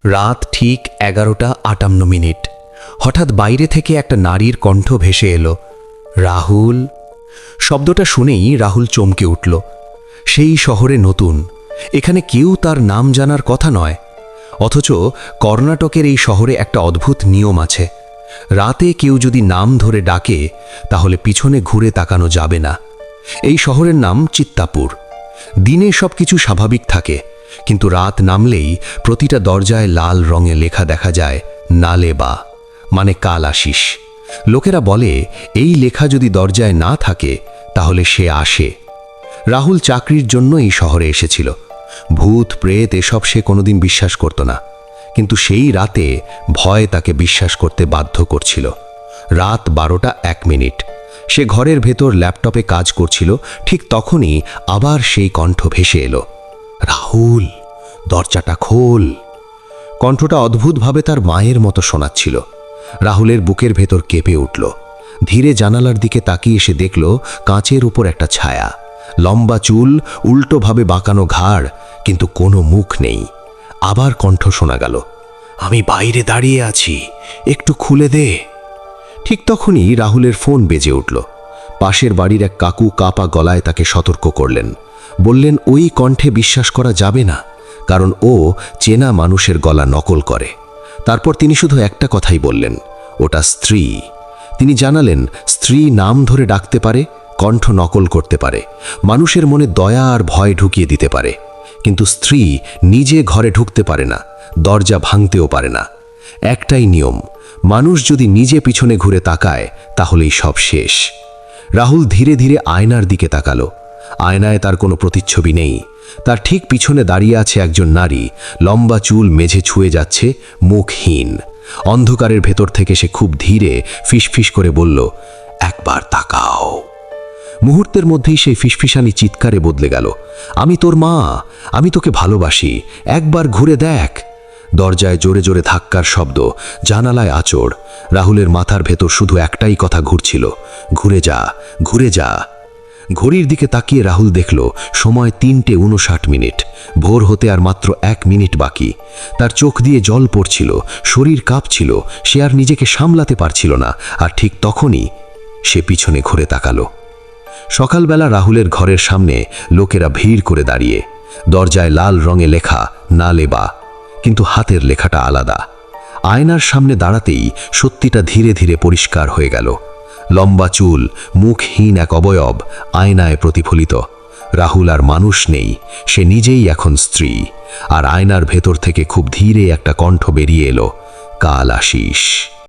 রাত ঠিক 11:58। হঠাৎ বাইরে থেকে একটা নারীর কণ্ঠ ভেসে এলো, রাহুল। শব্দটা শুনেই রাহুল চমকে উঠল। সেই শহরে নতুন, এখানে কেউ তার নাম জানার কথা নয়। অথচ কর্ণাটকের এই শহরে একটা অদ্ভুত নিয়ম আছে। রাতে কেউ যদি নাম ধরে ডাকে তাহলে পিছনে ঘুরে তাকানো যাবে না। এই শহরের নাম চিত্তাপুর। দিনে সবকিছু স্বাভাবিক থাকে, কিন্তু রাত নামলেই প্রতিটা দরজায় লাল রঙে লেখা দেখা যায়, নালেবা, মানে কাল আসিস। লোকেরা বলে এই লেখা যদি দরজায় না থাকে তাহলে সে আসে। রাহুল চাকরির জন্য এই শহরে এসেছিল। ভূত প্রেত এসব সে কোনোদিন বিশ্বাস করত না, কিন্তু সেই রাতে ভয় তাকে বিশ্বাস করতে বাধ্য করছিল। রাত 12:01। সে ঘরের ভেতর ল্যাপটপে কাজ করছিল, ঠিক তখনই আবার সেই কণ্ঠ ভেসে এলো, রাহুল, দরজাটা খোল। কণ্ঠটা অদ্ভুতভাবে তার মায়ের মতো শোনাচ্ছিল। রাহুলের বুকের ভেতর কেঁপে উঠল। ধীরে জানালার দিকে তাকিয়ে এসে দেখল কাঁচের উপর একটা ছায়া, লম্বা চুল, উল্টোভাবে বাঁকানো ঘাড়, কিন্তু কোনো মুখ নেই। আবার কণ্ঠ শোনা গেল, আমি বাইরে দাঁড়িয়ে আছি, একটু খুলে দে। ঠিক তখনই রাহুলের ফোন বেজে উঠল। পাশের বাড়ির এক কাকু কাপা গলায় তাকে সতর্ক করলেন। বললেন ওই কণ্ঠে বিশ্বাস করা যাবে না, কারণ ও চেনা মানুষের গলা নকল করে। তারপর তিনি শুধু একটা কথাই বললেন, ওটা স্ত্রী। তিনি জানালেন স্ত্রী নাম ধরে ডাকতে পারে, কণ্ঠ নকল করতে পারে, মানুষের মনে দয়া আর ভয় ঢুকিয়ে দিতে পারে, কিন্তু স্ত্রী নিজে ঘরে ঢুকতে পারে না, দরজা ভাঙতেও পারে না। একটাই নিয়ম, মানুষ যদি নিজে পিছনে ঘুরে তাকায় তাহলেই সব শেষ। রাহুল ধীরে ধীরে আয়নার দিকে তাকালো। আয়নায় তার কোনো প্রতিচ্ছবি নেই। তার ঠিক পিছনে দাঁড়িয়ে আছে একজন নারী, লম্বা চুল মেঝে ছুঁয়ে যাচ্ছে, মুখহীন। অন্ধকারের ভেতর থেকে সে খুব ধীরে ফিসফিস করে বলল, একবার তাকাও। মুহূর্তের মধ্যেই সেই ফিসফিসানি চিৎকারে বদলে গেল, আমি তোর মা, আমি তোকে ভালোবাসি, একবার ঘুরে দেখ। দরজায় জোরে জোরে ধাক্কার শব্দ, জানালায় আঁচড়। রাহুলের মাথার ভেতর শুধু একটাই কথা ঘুরছিল, ঘুরে যা, ঘুরে যা। ঘড়ির দিকে তাকিয়ে রাহুল দেখল সময় 3:59। ভোর হতে আর মাত্র 1 মিনিট বাকি। তার চোখ দিয়ে জল পড়ছিল, শরীর কাঁপছিল, সে আর নিজেকে সামলাতে পারছিল না। আর ঠিক তখনই সে পিছনে ঘুরে তাকালো। সকালবেলা রাহুলের ঘরের সামনে লোকেরা ভিড় করে দাঁড়িয়ে। দরজায় লাল রঙে লেখা, নালেবা, কিন্তু হাতের লেখাটা আলাদা। আয়নার সামনে দাঁড়াতেই সত্যিটা ধীরে ধীরে পরিষ্কার হয়ে গেল। লম্বা চুল, মুখহীন এক অবয়ব, আয়নায় প্রতিফলিত। রাহুল আর মানুষ নেই, সে নিজেই এখন স্ত্রী। আর আয়নার ভেতর থেকে খুব ধীরে একটা কণ্ঠ বেরিয়ে এলো, কাল আসিস।